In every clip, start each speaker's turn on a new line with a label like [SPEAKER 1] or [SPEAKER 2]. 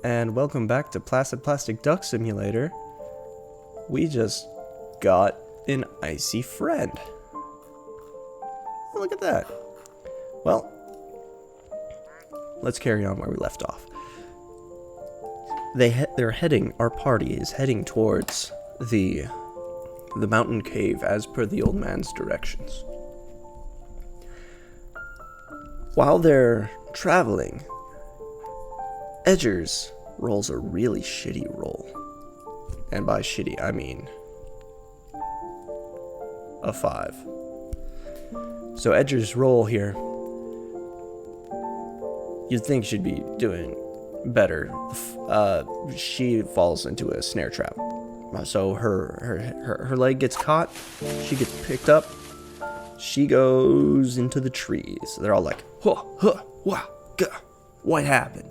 [SPEAKER 1] and welcome back to Placid Plastic Duck Simulator. We just got an icy friend. Oh, look at that. Well, let's carry on where we left off. Our party is heading towards the mountain cave as per the old man's directions. While they're traveling, Edgers rolls a really shitty roll. And by shitty, I mean a 5. So Edgers' roll here, you'd think she'd be doing better. She falls into a snare trap. So her leg gets caught, she gets picked up, she goes into the trees. They're all like, huh, huh, wah, gah. What happened?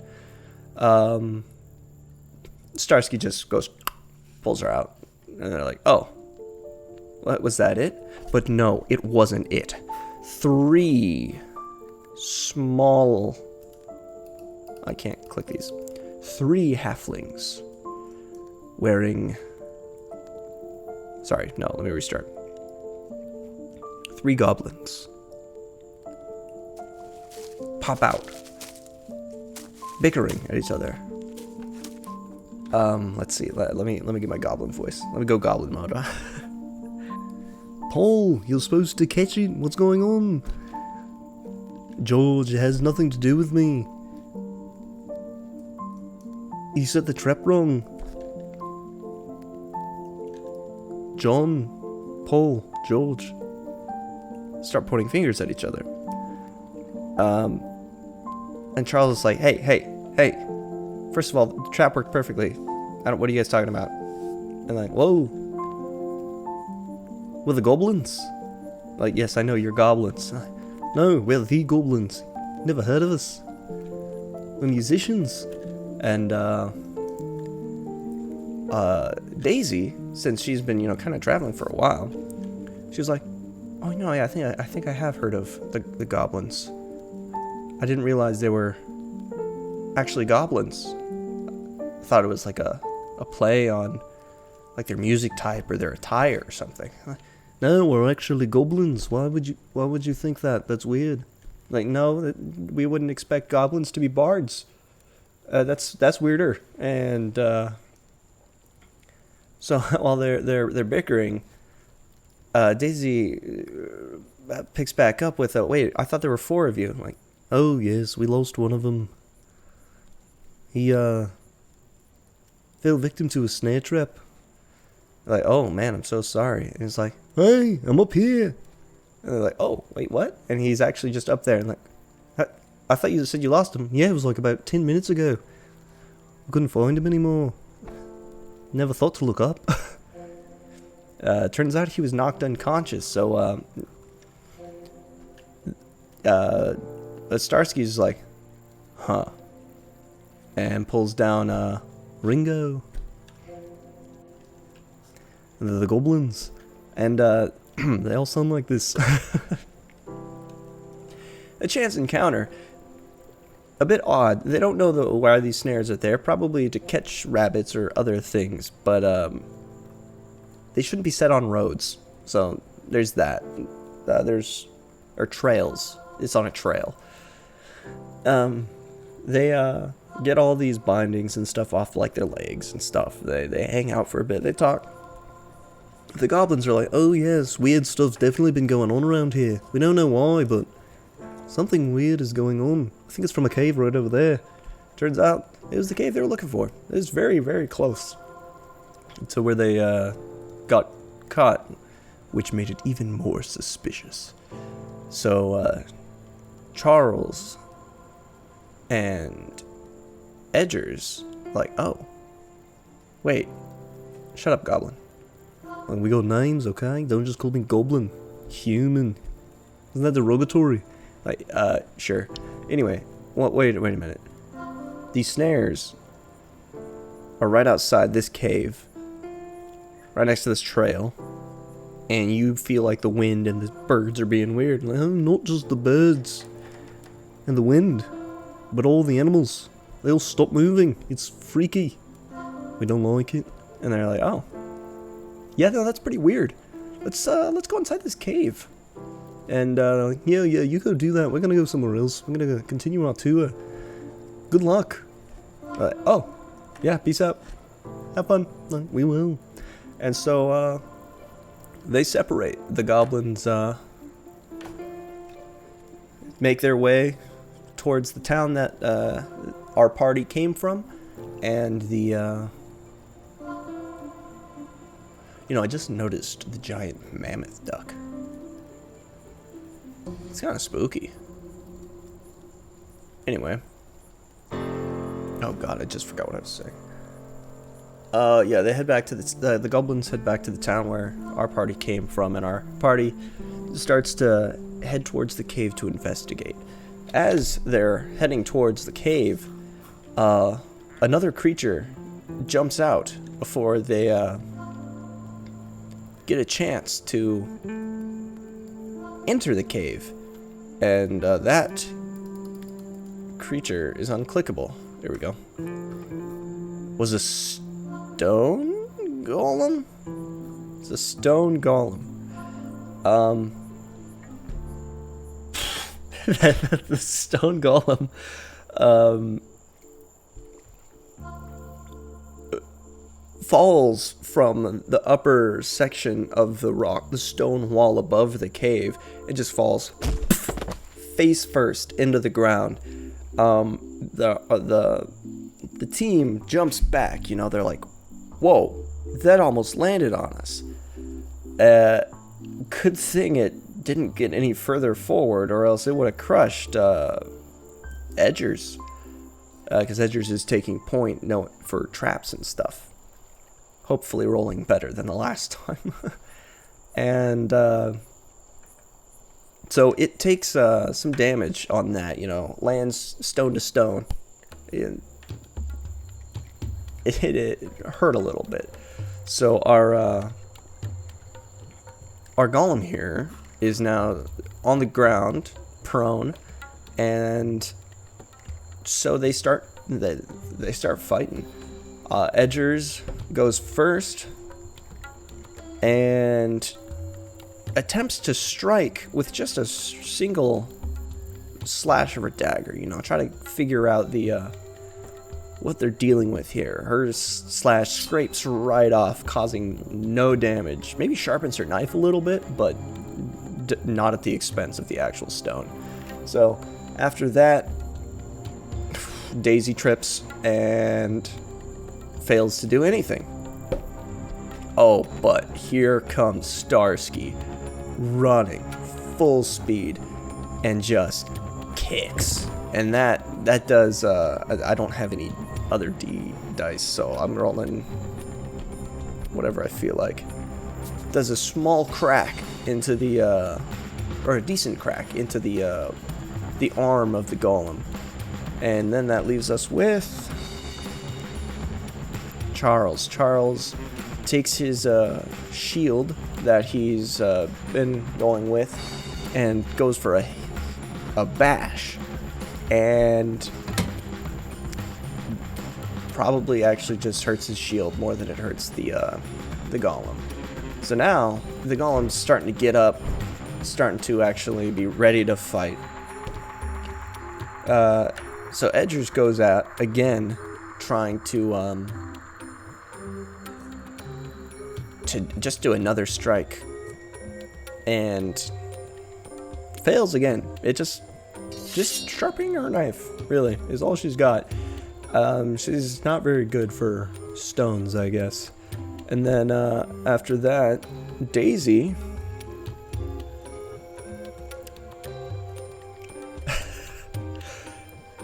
[SPEAKER 1] Starsky just pulls her out, and they're like, oh, what, was that it? But no, it wasn't it. 3 small, I can't click these, 3 halflings wearing, sorry, no, let me restart. 3 goblins pop out, bickering at each other. Let's see. Let me get my goblin voice. Let me go goblin mode. Paul, you're supposed to catch it. What's going on? George, it has nothing to do with me. You set the trap wrong. John, Paul, George. Start pointing fingers at each other. And Charles is like, hey. First of all, the trap worked perfectly. What are you guys talking about? And like, whoa. We're the goblins? Like, yes, I know you're goblins. No, we're the goblins. Never heard of us. We're musicians. And, Daisy, since she's been, kind of traveling for a while, she was like, oh, no, yeah, I think I have heard of the goblins. I didn't realize they were actually goblins. I thought it was like a play on like their music type or their attire or something. No, we're actually goblins. Why would you think that? That's weird. Like, no, we wouldn't expect goblins to be bards. That's weirder. And so while they're bickering, Daisy picks back up with wait, I thought there were 4 of you. Like, oh yes, we lost one of them. He fell victim to a snare trap. Like, oh man, I'm so sorry. And he's like, hey, I'm up here. And they're like, oh, wait, what? And he's actually just up there and like, I thought you said you lost him. Yeah, it was like about 10 minutes ago. I couldn't find him anymore. Never thought to look up. Turns out he was knocked unconscious, so Starsky's like, huh, and pulls down Ringo, the goblins, and they all sound like this. A chance encounter, a bit odd. They don't know why these snares are there, probably to catch rabbits or other things, but they shouldn't be set on roads, so there's that. Or trails. It's on a trail. They get all these bindings and stuff off like their legs and stuff. They hang out for a bit. They talk. The goblins are like, oh yes, weird stuff's definitely been going on around here. We don't know why, but something weird is going on. I think it's from a cave right over there. Turns out it was the cave they were looking for. It was very, very close to where they got caught, which made it even more suspicious. So Charles and Edgers like, oh, wait, shut up, goblin. Like, we got names, okay? Don't just call me goblin. Human. Isn't that derogatory? Like, sure. Anyway, wait a minute. These snares are right outside this cave, right next to this trail, and you feel like the wind and the birds are being weird. Like, oh, not just the birds and the wind, but all the animals. They'll stop moving. It's freaky. We don't like it. And they're like, oh. Yeah, no, that's pretty weird. Let's go inside this cave. And, yeah, you go do that. We're gonna go somewhere else. We're gonna continue our tour. Good luck. Oh. Yeah, peace out. Have fun. We will. And so, they separate. The goblins, make their way towards the town that, our party came from. And the, you know, I just noticed the giant mammoth duck. It's kind of spooky. Anyway. Oh god, I just forgot what I was saying. Yeah, they head back to the goblins head back to the town where our party came from, and our party starts to head towards the cave to investigate. As they're heading towards the cave, another creature jumps out before they get a chance to enter the cave, and that creature is unclickable. There we go. Was a stone golem? It's a stone golem. The stone golem falls from the upper section of the rock, the stone wall above the cave. It just falls face first into the ground. The team jumps back. You know, they're like, "Whoa, that almost landed on us." Good thing it didn't get any further forward, or else it would have crushed Edgers, because Edgers is taking point for traps and stuff. Hopefully rolling better than the last time. And so it takes some damage on that, you know, lands stone to stone. It hurt a little bit. So our golem here is now on the ground, prone, and so they start fighting. Edgers goes first and attempts to strike with just a single slash of her dagger. You know, try to figure out what they're dealing with here. Her slash scrapes right off, causing no damage. Maybe sharpens her knife a little bit, but not at the expense of the actual stone. So after that, Daisy trips and fails to do anything. Oh, but here comes Starsky, running full speed, and just kicks. And that does, I don't have any other D dice, so I'm rolling whatever I feel like. Does a small crack into the, or a decent crack into the arm of the golem. And then that leaves us with Charles. Charles takes his shield that he's been going with and goes for a bash, and probably actually just hurts his shield more than it hurts the golem. So now the golem's starting to get up, starting to actually be ready to fight. So Edgers goes out again, trying to just do another strike, and fails again. It just sharpening her knife, really, is all she's got. She's not very good for stones, I guess. And then after that, Daisy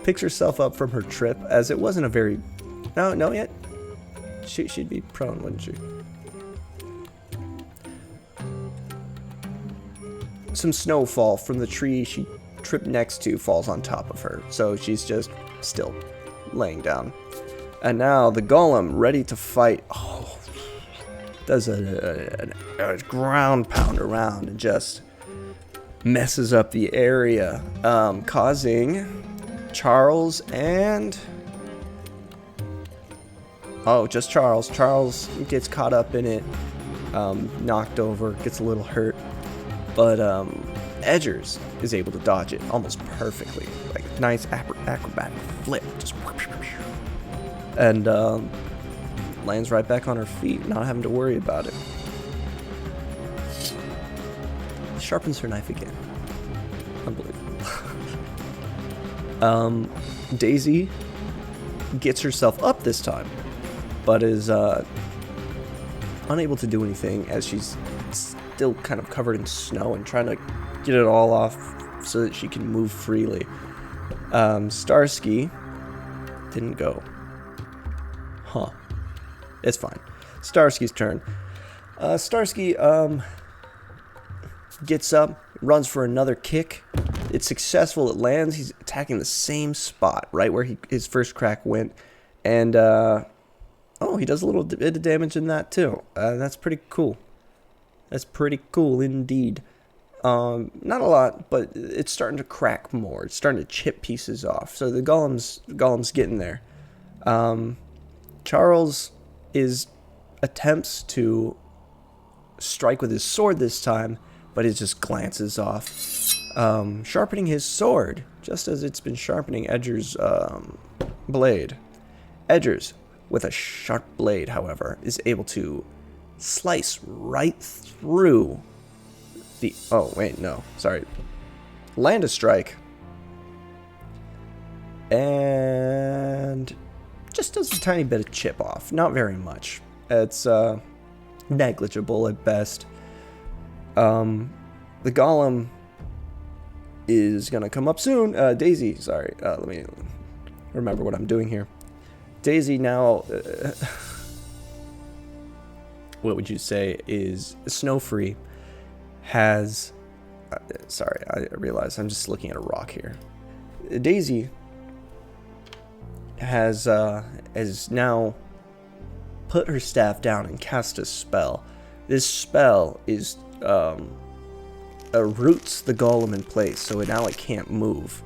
[SPEAKER 1] picks herself up from her trip, as it wasn't a very... No, yet. She'd be prone, wouldn't she? Some snowfall from the tree she tripped next to falls on top of her, so she's just still laying down. And now the golem, ready to fight, does a ground pound around and just messes up the area, causing Charles and Oh, just Charles. Charles gets caught up in it, knocked over, gets a little hurt. But Edgers is able to dodge it almost perfectly. Like a nice acrobatic flip. Just and lands right back on her feet, not having to worry about it. Sharpens her knife again. Unbelievable. Daisy gets herself up this time, but is unable to do anything as she's still kind of covered in snow and trying to get it all off so that she can move freely. Starsky didn't go. Huh. It's fine. Starsky's turn. Starsky gets up, runs for another kick. It's successful. It lands. He's attacking the same spot, right where his first crack went. And, he does a little bit of damage in that, too. That's pretty cool. That's pretty cool, indeed. Not a lot, but it's starting to crack more. It's starting to chip pieces off. So the golem's getting there. Charles attempts to strike with his sword this time, but it just glances off. Sharpening his sword, just as it's been sharpening Edgers' blade. Edgers, with a sharp blade, however, is able to slice right through the... Oh, wait, no. Sorry. Land a strike. And just does a tiny bit of chip off. Not very much. It's negligible at best. The golem is going to come up soon. Daisy, sorry. Let me remember what I'm doing here. Daisy now... what would you say is snow-free, has... sorry, I realize I'm just looking at a rock here. Daisy has now put her staff down and cast a spell. This spell is roots the golem in place, so now it can't move.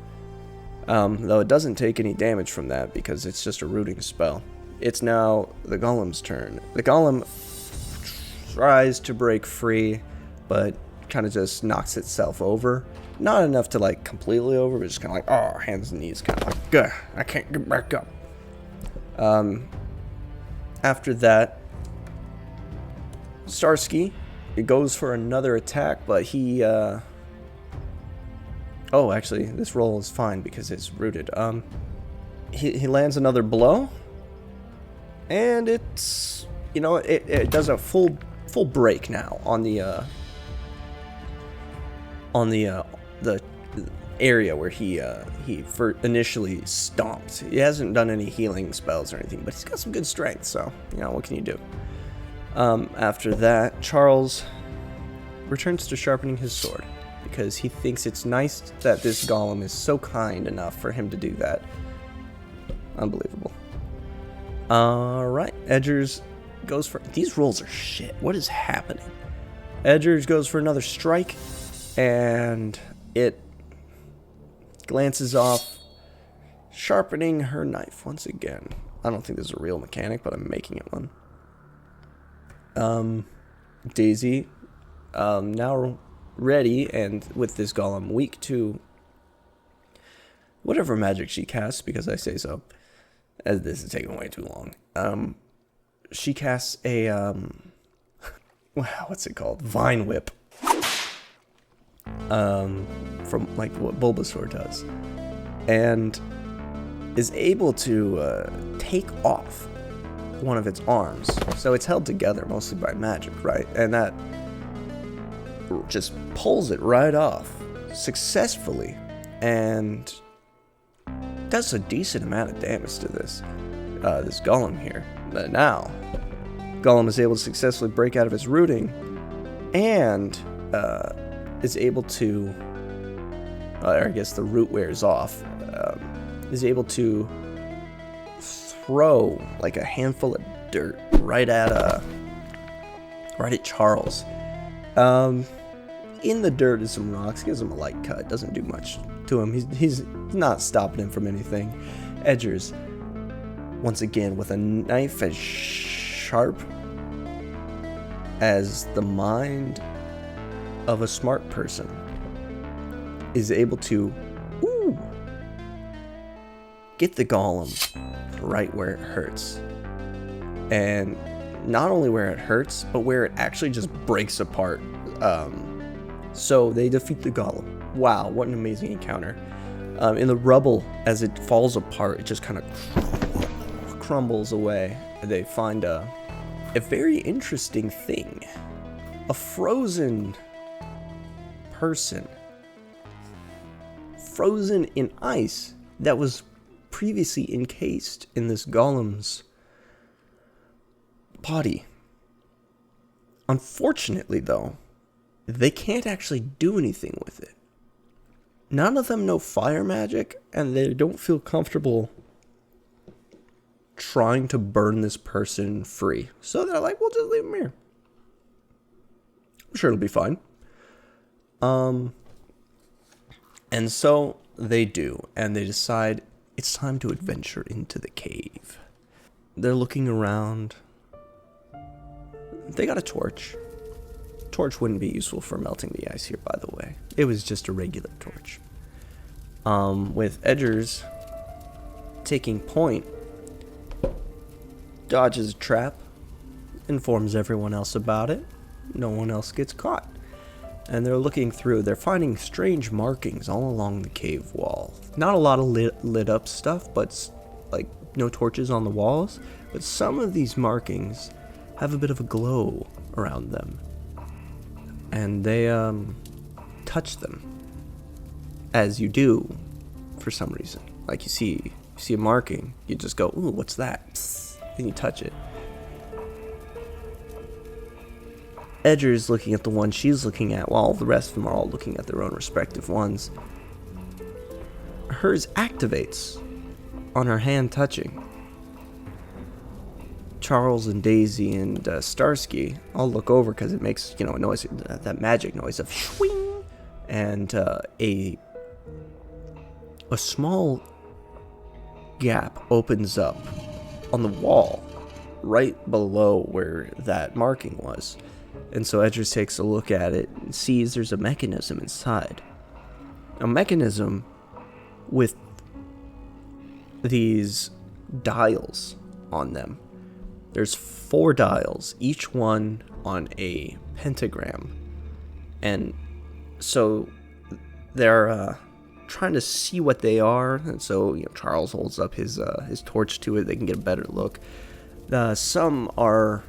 [SPEAKER 1] Though it doesn't take any damage from that because it's just a rooting spell. It's now the golem's turn. The golem tries to break free, but kind of just knocks itself over. Not enough to like completely over, but just kind of like, oh, hands and knees, kind of like, gah, I can't get back up. After that, Starsky, it goes for another attack, but he, oh, actually, this roll is fine because it's rooted. He lands another blow, and it's, you know, it does a full break now on the area where he initially stomped. He hasn't done any healing spells or anything, but he's got some good strength, so, you know, what can you do? After that, Charles returns to sharpening his sword, because he thinks it's nice that this golem is so kind enough for him to do that. Unbelievable. Alright, Edgers goes for... These rolls are shit. What is happening? Edgers goes for another strike, and it glances off, sharpening her knife once again. I don't think this is a real mechanic, but I'm making it one. Daisy, now ready, and with this golem weak to whatever magic she casts, because I say so, as this is taking way too long. She casts a, what's it called? Vine Whip. From, like, what Bulbasaur does. And is able to, take off one of its arms. So it's held together mostly by magic, right? And that just pulls it right off successfully and does a decent amount of damage to this golem here. But now, golem is able to successfully break out of its rooting and is able to, or I guess the root wears off, is able to throw like a handful of dirt right at Charles. In the dirt is some rocks, gives him a light cut, doesn't do much to him. He's not stopping him from anything. Edgers once again, with a knife as sharp as the mind of a smart person, is able to get the golem right where it hurts. And not only where it hurts, but where it actually just breaks apart. So they defeat the golem. Wow, what an amazing encounter. In the rubble, as it falls apart, it just kind of crumbles away. They find a very interesting thing. A frozen person. Frozen in ice that was previously encased in this golem's body. Unfortunately, though, they can't actually do anything with it. None of them know fire magic, and they don't feel comfortable trying to burn this person free. So they're like, we'll just leave him here. I'm sure it'll be fine. And so they do, and they decide it's time to adventure into the cave. They're looking around. They got a torch. Torch wouldn't be useful for melting the ice here, by the way. It was just a regular torch. With Edgers taking point, dodges a trap, informs everyone else about it. No one else gets caught. And they're looking through. They're finding strange markings all along the cave wall. Not a lot of lit up stuff, but like no torches on the walls. But some of these markings have a bit of a glow around them. And they touch them, as you do for some reason. Like you see a marking, you just go, ooh, what's that? And you touch it. Edger's looking at the one she's looking at, while the rest of them are all looking at their own respective ones. Hers activates on her hand touching. Charles and Daisy and Starsky all look over because it makes, a noise, that magic noise of shwing, and a small gap opens up on the wall right below where that marking was. And so Edgers takes a look at it and sees there's a mechanism inside. A mechanism with these dials on them. There's 4 dials, each one on a pentagram. And so they're trying to see what they are. And so Charles holds up his torch to it. They can get a better look. Some are...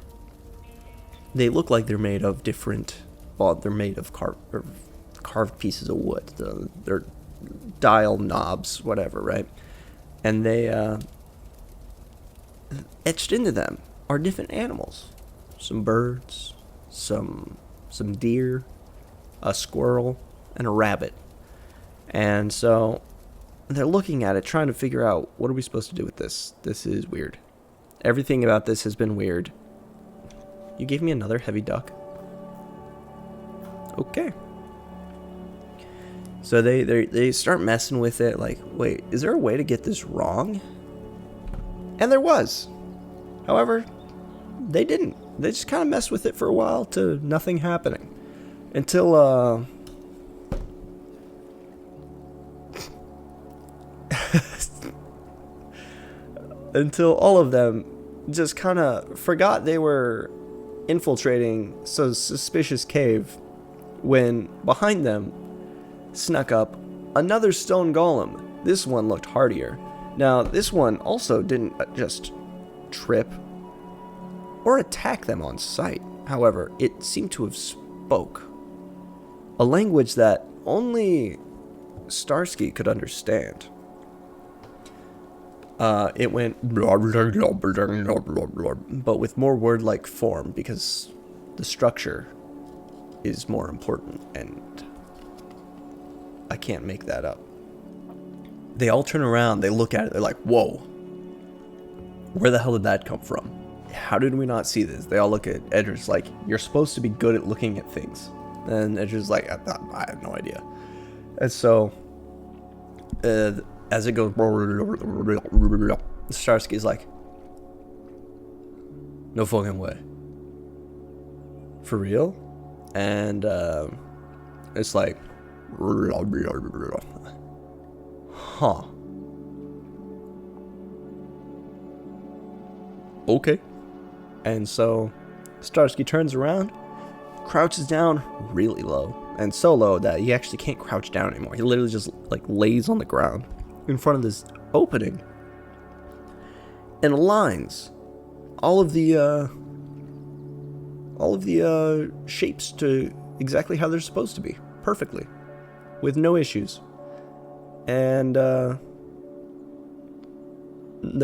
[SPEAKER 1] They look like they're made of different... Well, they're made of carved pieces of wood. They're dial knobs, whatever, right? And they... etched into them are different animals. Some birds, some deer, a squirrel, and a rabbit. And so they're looking at it, trying to figure out, what are we supposed to do with this? This is weird. Everything about this has been weird. You gave me another heavy duck. Okay. So they start messing with it, like, wait, is there a way to get this wrong? And there was. However, they didn't. They just kind of messed with it for a while to nothing happening. Until, until all of them just kind of forgot they were infiltrating so suspicious cave when behind them snuck up another stone golem. This one looked hardier. Now, this one also didn't just trip or attack them on sight. However, it seemed to have spoke a language that only Starsky could understand. It went but with more word-like form, because the structure is more important, and I can't make that up. They all turn around, they look at it, they're like, whoa, where the hell did that come from? How did we not see this? They all look at Edgers like, you're supposed to be good at looking at things. And Edgers like, I have no idea. And so, as it goes, Starsky's like, No fucking way. For real? And it's like, huh. Okay. And so Starsky turns around, crouches down really low, and so low that he actually can't crouch down anymore. He literally just like lays on the ground in front of this opening and aligns all of the shapes to exactly how they're supposed to be, perfectly, with no issues. And they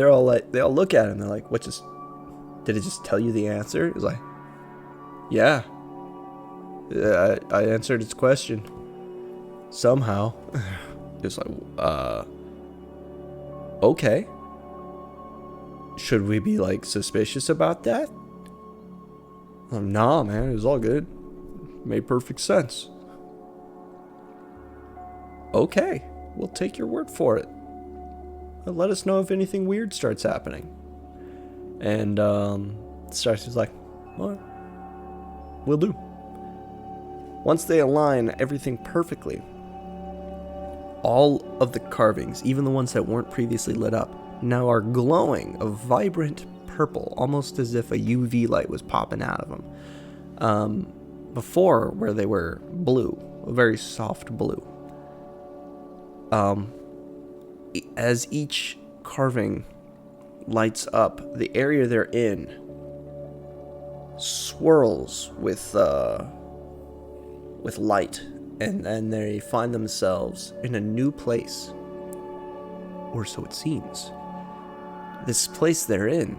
[SPEAKER 1] all look at him. They're like, "What? Just did it just tell you the answer?" He's like, "Yeah, I answered its question somehow." It's like, okay. Should we be like suspicious about that? Nah, man, it was all good. Made perfect sense. Okay, we'll take your word for it. Let us know if anything weird starts happening. And Starsky's like, well, will do. Once they align everything perfectly, all of the carvings, even the ones that weren't previously lit up, now are glowing a vibrant purple, almost as if a UV light was popping out of them. Before, where they were blue, a very soft blue. As each carving lights up, the area they're in swirls with light, and then they find themselves in a new place, or so it seems. This place they're in,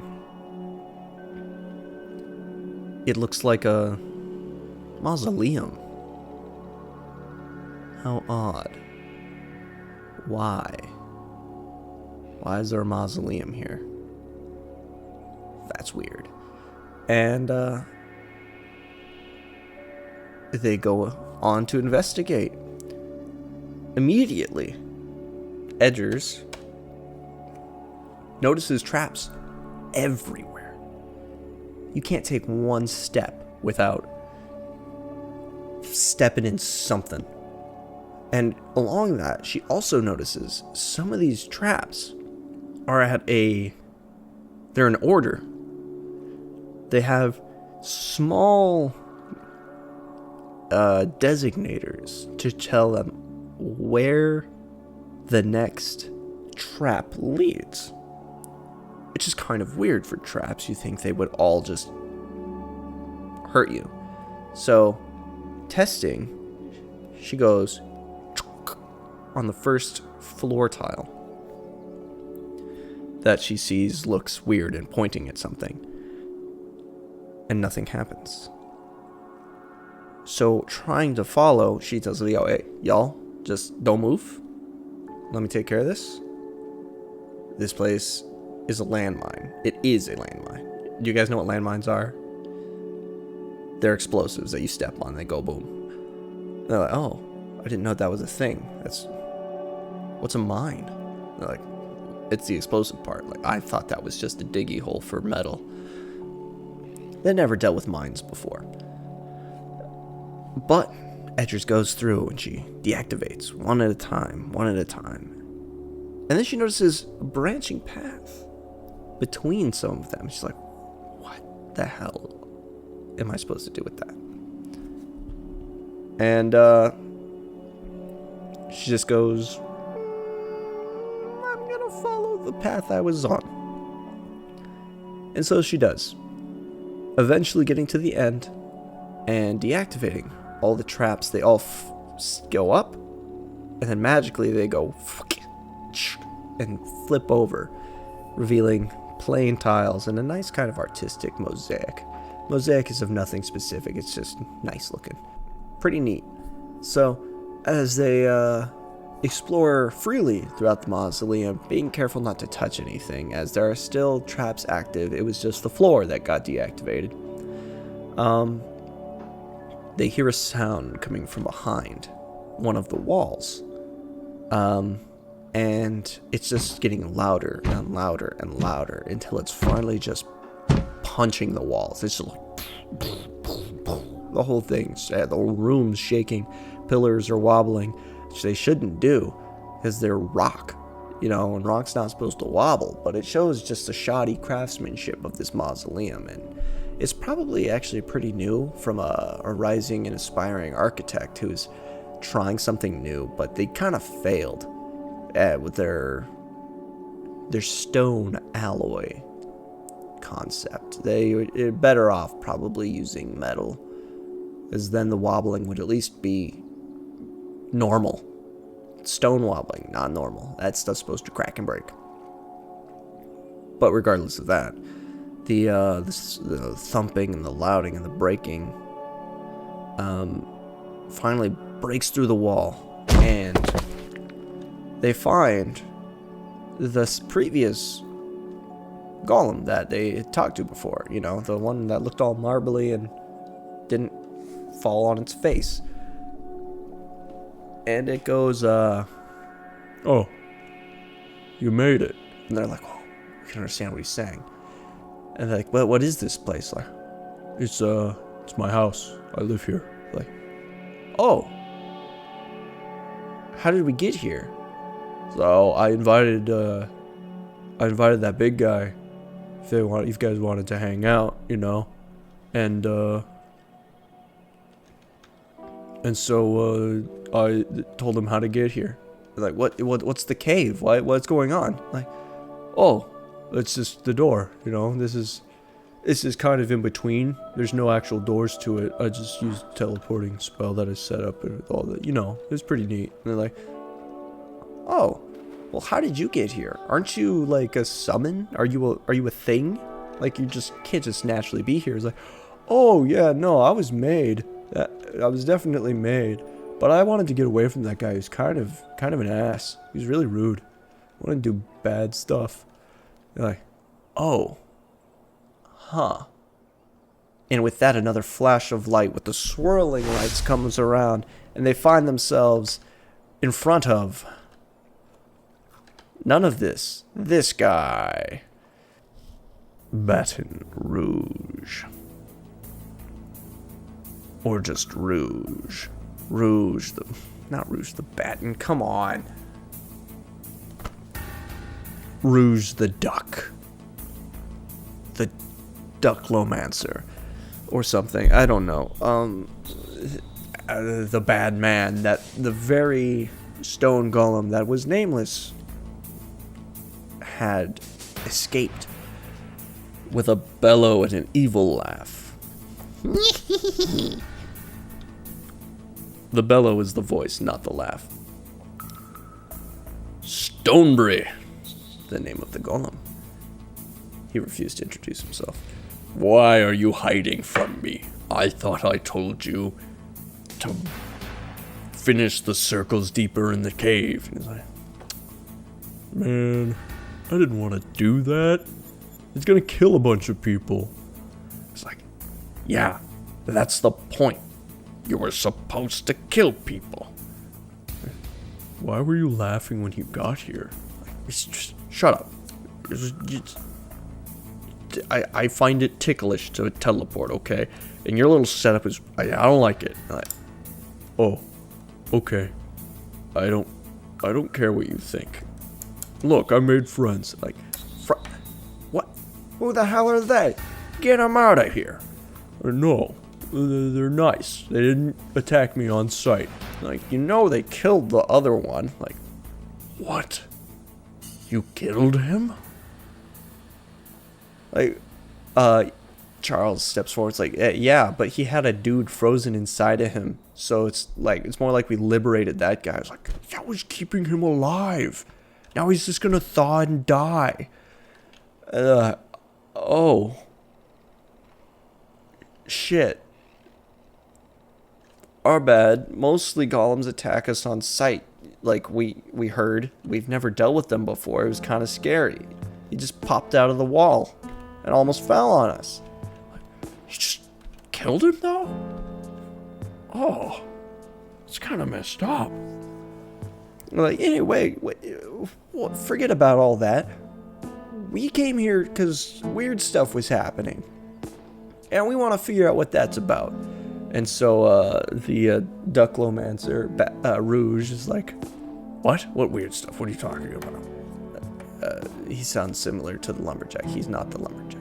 [SPEAKER 1] it looks like a mausoleum. How odd. Why? Why is there a mausoleum here? That's weird. And they go on to investigate. Immediately, Edgers notices traps everywhere. You can't take one step without stepping in something. And along that, she also notices some of these traps are they're in order. They have small designators to tell them where the next trap leads. Which is kind of weird for traps. You think they would all just hurt you. So, testing, she goes on the first floor tile that she sees looks weird and pointing at something. And nothing happens. So, trying to follow, she tells the hey, y'all, just don't move. Let me take care of this. This place is a landmine. It is a landmine. Do you guys know what landmines are? They're explosives that you step on, they go boom. They're like, oh, I didn't know that was a thing. What's a mine? They're like, it's the explosive part. Like, I thought that was just a diggy hole for metal. They never dealt with mines before. But Edgers goes through and she deactivates one at a time. And then she notices a branching path between some of them. She's like, what the hell am I supposed to do with that? And she just goes, I'm gonna follow the path I was on. And so she does, eventually getting to the end and deactivating all the traps. They all go up, and then magically they go and flip over, revealing plain tiles and a nice kind of artistic mosaic. Mosaic is of nothing specific, it's just nice looking. Pretty neat. So, as they explore freely throughout the mausoleum, being careful not to touch anything, as there are still traps active, it was just the floor that got deactivated. They hear a sound coming from behind one of the walls. And it's just getting louder and louder and louder until it's finally just punching the walls. It's just like the whole thing. The whole room's shaking. Pillars are wobbling, which they shouldn't do because they're rock. You know, and rock's not supposed to wobble, but it shows just the shoddy craftsmanship of this mausoleum. And it's probably actually pretty new from a rising and aspiring architect who's trying something new, but they kind of failed with their stone alloy concept. They're better off probably using metal, as then the wobbling would at least be normal. Stone wobbling, not normal. That stuff's supposed to crack and break. But regardless of that, the thumping and the louding and the breaking finally breaks through the wall, and they find this previous golem that they had talked to before. You know, the one that looked all marbly and didn't fall on its face. And it goes, oh, you made it. And they're like, oh, we can understand what he's saying. And they're like, well, what is this place? Like, it's my house. I live here. Like, oh, how did we get here? So I invited that big guy if you guys wanted to hang out, you know, and so I told him how to get here. Like, what's the cave? What's going on? Like, oh, it's just the door, you know. This is kind of in between. There's no actual doors to it. I just used a teleporting spell that I set up and all that, you know. It's pretty neat. And they're like, oh, well, how did you get here? Aren't you like a summon? Are you a thing? Like, you just can't just naturally be here. It's like, oh yeah, no, I was made. I was definitely made, but I wanted to get away from that guy who's kind of an ass. He's really rude. I wanted to do bad stuff. They're like, oh, huh. And with that, another flash of light with the swirling lights comes around, and they find themselves in front of none of this. This guy. Baton Rouge. Or just Rouge. Not Rouge the Baton, come on. Rouge the Duck. The Ducklomancer. Or something, I don't know. The bad man, the very stone golem that was nameless had escaped with a bellow and an evil laugh. The bellow is the voice, not the laugh. Stonebury, the name of the golem. He refused to introduce himself. Why are you hiding from me? I thought I told you to finish the circles deeper in the cave. And he's like, man, I didn't want to do that. It's gonna kill a bunch of people. It's like, yeah, that's the point. You were supposed to kill people. Why were you laughing when you got here? Just shut up. I find it ticklish to teleport, okay? And your little setup is, I don't like it. Like, oh, okay. I don't care what you think. Look, I made friends. Like, what? Who the hell are they? Get them out of here. No, they're nice. They didn't attack me on sight. Like, you know they killed the other one. Like, what? You killed him? Like, Charles steps forward. It's like, yeah, but he had a dude frozen inside of him. So it's more like we liberated that guy. I was like, that was keeping him alive. Now he's just gonna thaw and die. Oh. Shit. Our bad. Mostly golems attack us on sight. Like we heard. We've never dealt with them before. It was kind of scary. He just popped out of the wall and almost fell on us. You just killed him though? Oh. It's kind of messed up. Like, anyway, forget about all that. We came here because weird stuff was happening. and we want to figure out what that's about. And so the ducklomancer, Rouge, is like, what? What weird stuff? What are you talking about? He sounds similar to the lumberjack. He's not the lumberjack.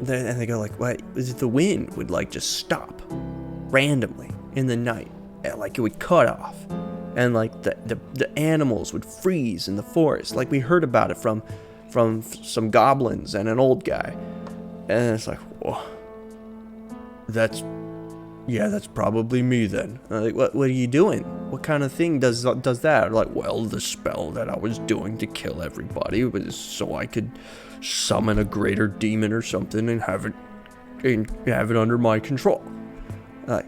[SPEAKER 1] And they go like, what? The wind would like just stop randomly in the night. Like it would cut off. And like the animals would freeze in the forest. Like we heard about it from some goblins and an old guy. And it's like, whoa. That's probably me then. Like, what are you doing? What kind of thing does that? Like, well, the spell that I was doing to kill everybody was so I could summon a greater demon or something and have it under my control. Like,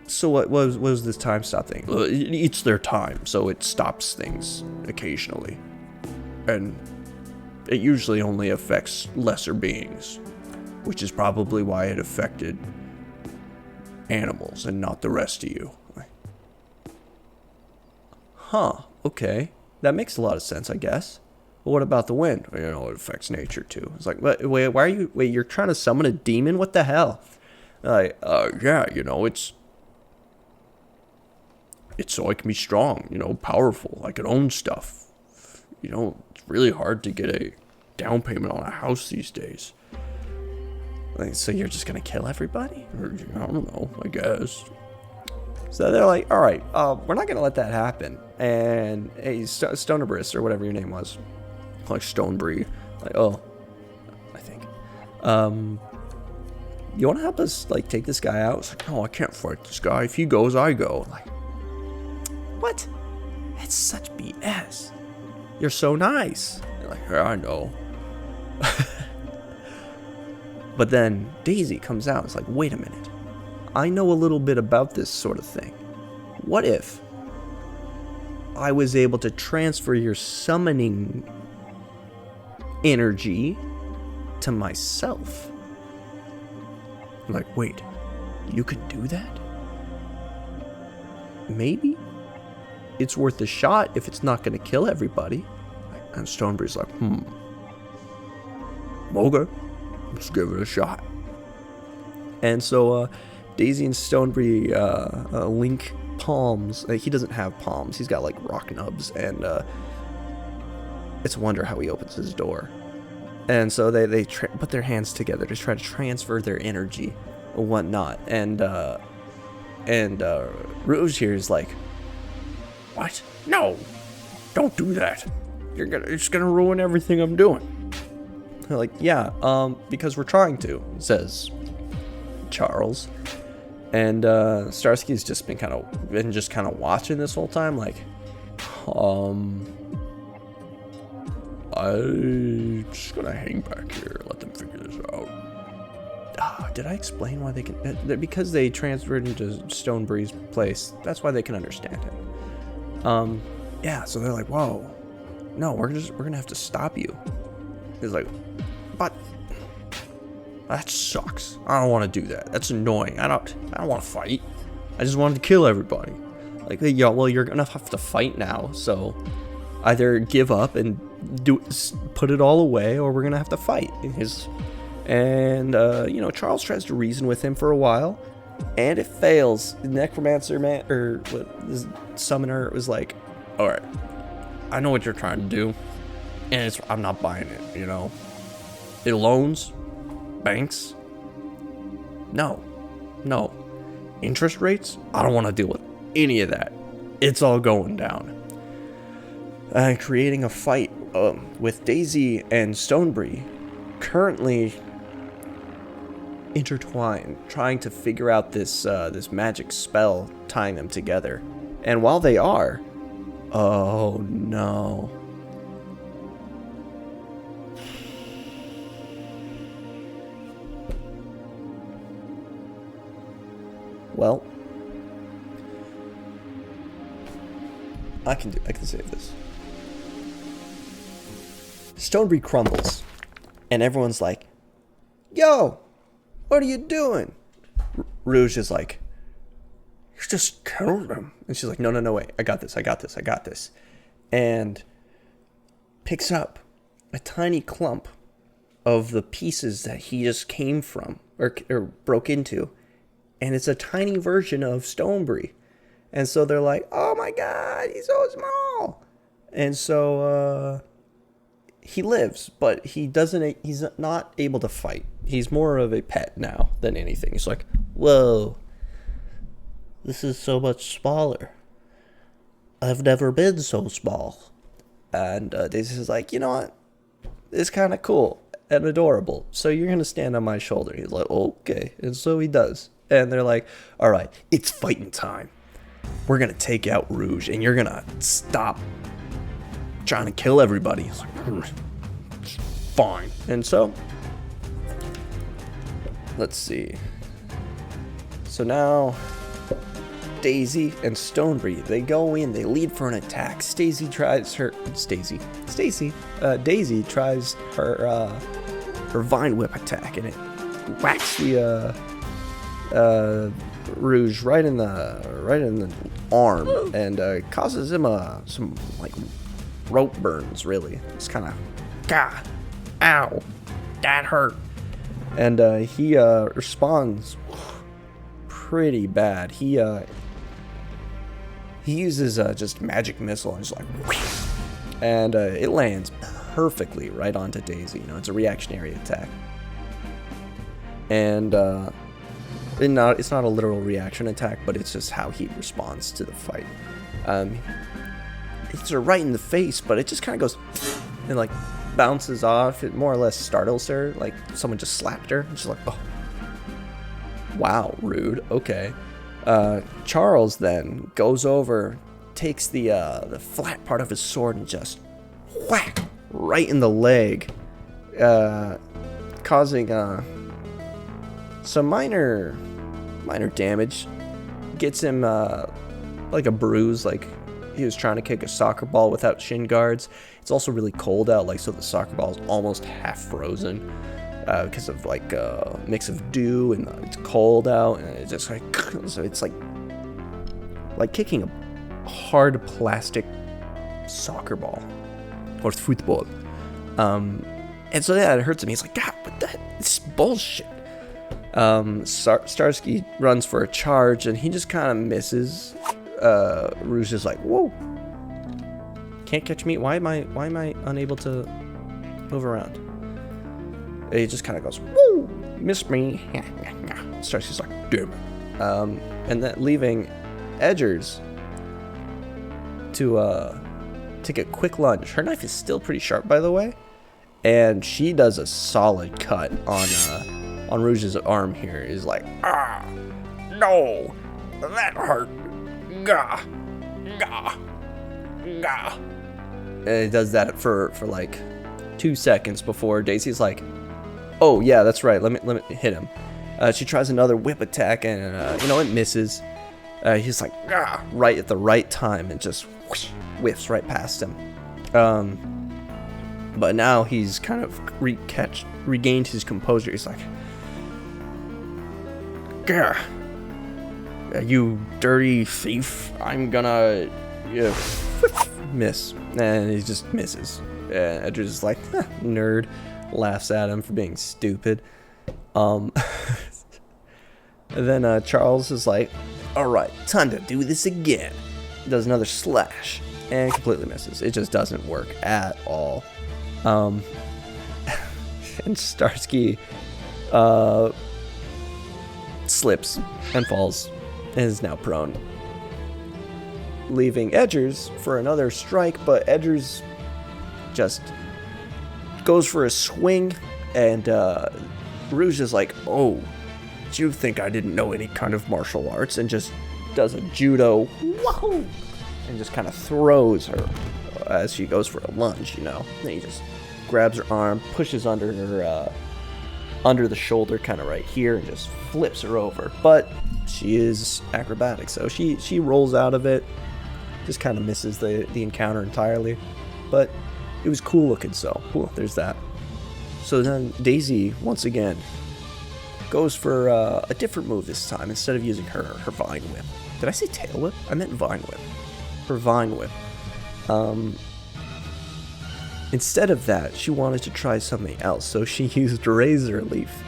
[SPEAKER 1] so what was this time stop thing? It's their time, so it stops things occasionally, and it usually only affects lesser beings, which is probably why it affected animals and not the rest of you. Huh, okay. That makes a lot of sense, I guess. But what about the wind? You know, it affects nature too. It's like, wait, why are you, you're trying to summon a demon? What the hell? Like, yeah, you know, it's so I can be strong, you know, powerful. I can own stuff. You know, it's really hard to get a down payment on a house these days. Like, so you're just gonna kill everybody? Or, I don't know, I guess. So they're like, all right, we're not gonna let that happen. And hey, Stonerbris, or whatever your name was, like Stonebree, like, oh, I think, you want to help us like take this guy out? It's like, no, I can't fight this guy. If he goes, I go. Like, what? That's such BS. You're so nice. They're like, yeah, I know. But then Daisy comes out. It's like, wait a minute. I know a little bit about this sort of thing. What if I was able to transfer your summoning energy to myself? I'm like, wait, you could do that? Maybe? It's worth a shot if it's not going to kill everybody. And Stonebree's like, okay, let's give it a shot. And so Daisy and Stonebree link palms. He doesn't have palms. He's got like rock nubs, and it's a wonder how he opens his door. And so they put their hands together to try to transfer their energy or whatnot. And Rouge here is like, what? No, don't do that. It's gonna ruin everything I'm doing. They're like, yeah, because we're trying to, says Charles. And Starsky's just been kind of watching this whole time, like, I'm just gonna hang back here, let them figure this out. Did I explain why they can? Because they transferred into Stonebree's place. That's why they can understand him. Yeah. So they're like, whoa, no, we're gonna have to stop you. He's like, but that sucks. I don't want to do that. That's annoying. I don't want to fight. I just wanted to kill everybody. Like, yeah, well, you're gonna have to fight now. So either give up and put it all away, or we're gonna have to fight. And Charles tries to reason with him for a while, and it fails. The necromancer man, or the summoner, was like, all right, I know what you're trying to do, and I'm not buying it. You know, loans, banks, no, interest rates. I don't want to deal with any of that. It's all going down. Creating a fight with Daisy and Stonebree currently intertwined, trying to figure out this magic spell tying them together. And while they are, oh no. Well, I can save this. Stonebree crumbles, and everyone's like, yo, what are you doing? Rouge is like, you just killed him. And she's like, no, wait, I got this. And picks up a tiny clump of the pieces that he just came from or broke into. And it's a tiny version of Stonebreed. And so they're like, oh my God, he's so small. And so he lives, but he's not able to fight. He's more of a pet now than anything. He's like, whoa, this is so much smaller. I've never been so small. And Daisy's like, you know what? It's kind of cool and adorable. So you're going to stand on my shoulder. He's like, okay. And so he does. And they're like, all right, it's fighting time. We're going to take out Rouge, and you're going to stop trying to kill everybody. He's like, fine. And so, let's see. So now, Daisy and Stonebreed, they go in, they lead for an attack. Daisy tries her vine whip attack, and it whacks the Rouge right in the arm, and causes him some like rope burns. Really, it's kind of ow, that hurt, and he responds pretty bad. He uses just magic missile and just like, and it lands perfectly right onto Daisy. You know, it's a reactionary attack, and it's not a literal reaction attack, but it's just how he responds to the fight. Hits her right in the face, but it just kind of goes and like bounces off. It more or less startles her, like someone just slapped her. And she's like, oh, wow, rude. Okay. Charles then goes over, takes the flat part of his sword and just whack right in the leg, causing some minor damage. Gets him like a bruise, like he was trying to kick a soccer ball without shin guards. It's also really cold out, like so the soccer ball is almost half frozen because of like a mix of dew and it's cold out, and it's just like, so it's like kicking a hard plastic soccer ball or football. And so yeah, it hurts him. He's like, God, what the? It's bullshit. Starsky runs for a charge, and he just kind of misses. Rouge is like, whoa, can't catch me. Why am I unable to move around? And he just kind of goes, woo, missed me. Starsky's like, damn it. And then leaving Edgers to take a quick lunge. Her knife is still pretty sharp, by the way, and she does a solid cut on Rouge's arm here. Is like, no, that hurt. Gah, gah, gah. And it does that for like 2 seconds before Daisy's like, oh yeah, that's right. Let me hit him. She tries another whip attack, and it misses. He's like, right at the right time, and just whoosh, whiffs right past him. But now he's kind of regained his composure. He's like, gah, you dirty thief, I'm gonna miss. And he just misses. And Edgers is like, nerd, laughs at him for being stupid. And then Charles is like, alright, time to do this again. Does another slash and completely misses. It just doesn't work at all. And Starsky slips and falls and is now prone, leaving Edgers for another strike, but Edgers just goes for a swing, and Rouge is like, oh, do you think I didn't know any kind of martial arts? And just does a judo, whoa, and just kind of throws her as she goes for a lunge, And he just grabs her arm, pushes under her, under the shoulder, kind of right here, and just flips her over. But she is acrobatic, so she rolls out of it. Just kind of misses the encounter entirely, but it was cool looking. So cool. There's that. So then Daisy once again goes for a different move this time. Instead of using her vine whip. Did I say tail whip? I meant vine whip. Her vine whip. Instead of that, she wanted to try something else, so she used a razor leaf.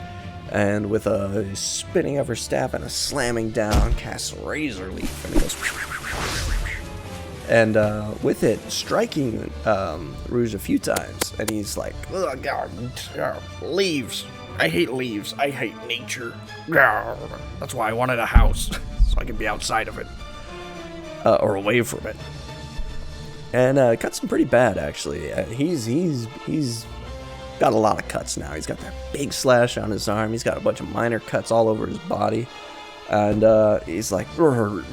[SPEAKER 1] And with a spinning of her staff and a slamming down, casts a razor leaf, and it goes. And with it, striking Rouge a few times, and he's like, "Oh God, leaves! I hate leaves. I hate nature. That's why I wanted a house, so I could be outside of it, or away from it." And cuts him pretty bad, actually. He's got a lot of cuts now. He's got that big slash on his arm. He's got a bunch of minor cuts all over his body, and he's like, does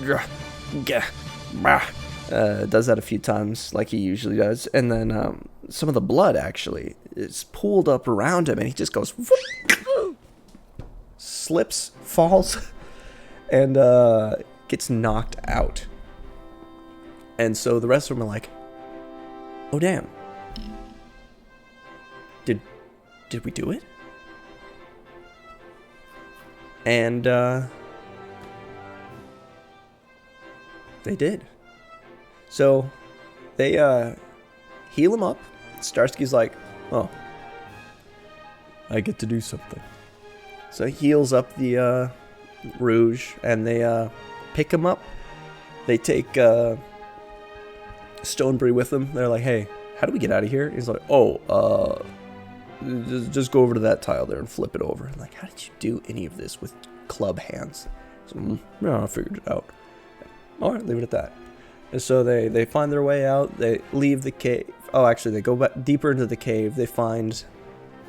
[SPEAKER 1] that a few times like he usually does, and then some of the blood actually is pooled up around him, and he just goes, slips, falls, and gets knocked out. And so the rest of them are like, "Oh damn, did we do it?" And they did. So they heal him up. Starsky's like, "Oh, I get to do something." So he heals up the Rouge, and they pick him up. They take Stonebury with them. They're like, "Hey, how do we get out of here?" He's like, "Oh, just go over to that tile there and flip it over." I'm like, "How did you do any of this with club hands?" So, "No, I figured it out." All right, leave it at that. And so they find their way out. They leave the cave. Oh, actually, they go back deeper into the cave. They find,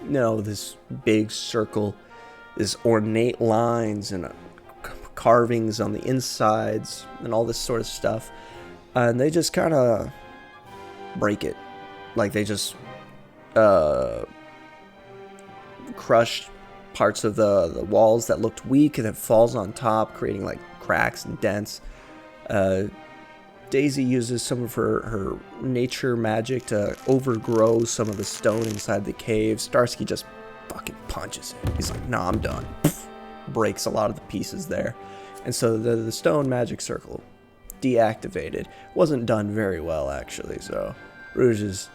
[SPEAKER 1] this big circle, this ornate lines and carvings on the insides and all this sort of stuff. And they just kind of break it. Like, they just crush parts of the walls that looked weak, and it falls on top, creating like cracks and dents. Daisy uses some of her nature magic to overgrow some of the stone inside the cave. Starsky just fucking punches it. He's like, "Nah, I'm done." Breaks a lot of the pieces there. And so the stone magic circle deactivated. Wasn't done very well, actually. So Rouge is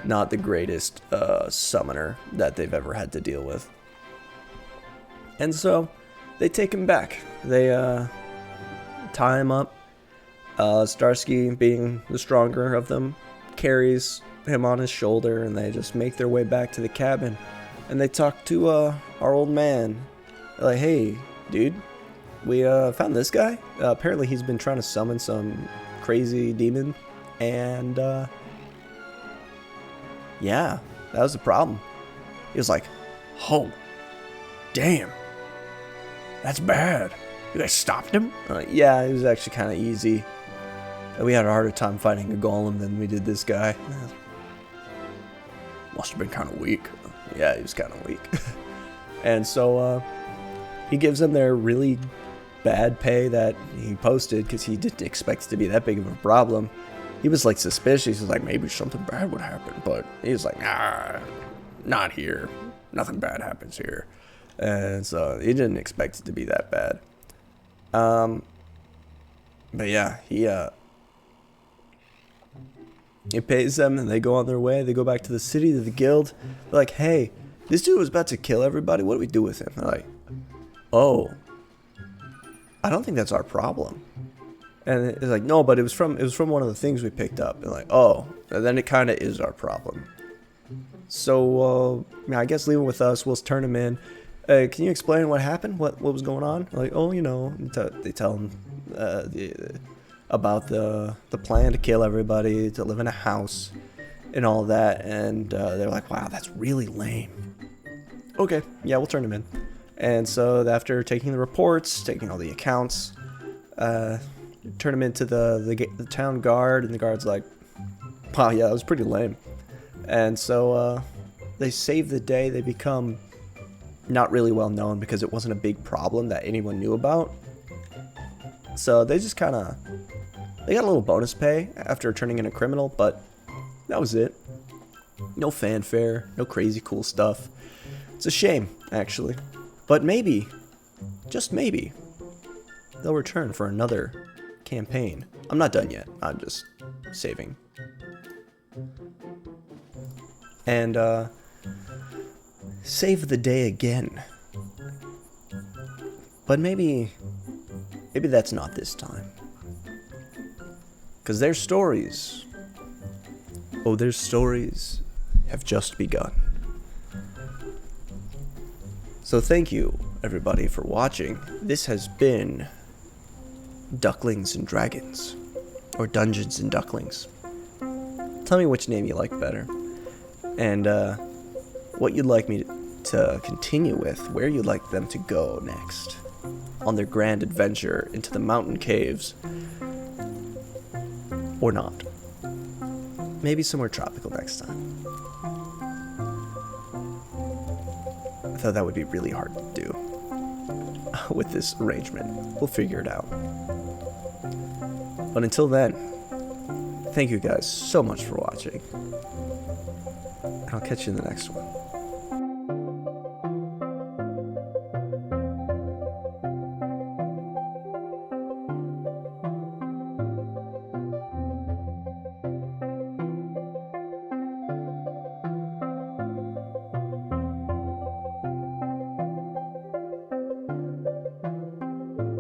[SPEAKER 1] not the greatest summoner that they've ever had to deal with. And so they take him back. They tie him up. Starsky, being the stronger of them, carries him on his shoulder, and they just make their way back to the cabin. And they talk to our old man. They're like, "Hey, dude, we found this guy. Apparently he's been trying to summon some crazy demon, and yeah, that was the problem." He was like, "Oh, damn, that's bad. You guys stopped him?" Yeah, it was actually kind of easy. We had a harder time fighting a golem than we did this guy. Must have been kind of weak. Yeah, he was kind of weak. And so he gives them their really bad pay that he posted, because he didn't expect it to be that big of a problem. He was like suspicious. He was like, maybe something bad would happen, but he was like, "Nah, not here. Nothing bad happens here." And so he didn't expect it to be that bad. But yeah, he pays them, and they go on their way. They go back to the city, to the guild. They're like, "Hey, this dude was about to kill everybody. What do we do with him?" They're like, "Oh, I don't think that's our problem." And it's like, "No, but it was from one of the things we picked up." And like, "Oh, and then it kind of is our problem." So I guess leave him with us. We'll turn him in. Can you explain what happened? What was going on? Like, "Oh, they tell him about the plan to kill everybody, to live in a house, and all that." And they're like, "Wow, that's really lame." Okay, yeah, we'll turn him in. And so after taking the reports, taking all the accounts, turn him into the town guard, and the guard's like, "Wow, yeah, it was pretty lame." And so they save the day. They become not really well known because it wasn't a big problem that anyone knew about. So they just kind of, they got a little bonus pay after turning in a criminal, but that was it. No fanfare, no crazy cool stuff. It's a shame, actually. But maybe, just maybe, they'll return for another campaign. I'm not done yet. I'm just saving. and save the day again. But maybe that's not this time. Because their stories, their stories have just begun. So thank you, everybody, for watching. This has been Ducklings and Dragons, or Dungeons and Ducklings. Tell me which name you like better, and what you'd like me to continue with, where you'd like them to go next on their grand adventure into the mountain caves, or not. Maybe somewhere tropical next time. I thought that would be really hard to do with this arrangement. We'll figure it out. But until then, thank you guys so much for watching. And I'll catch you in the next one.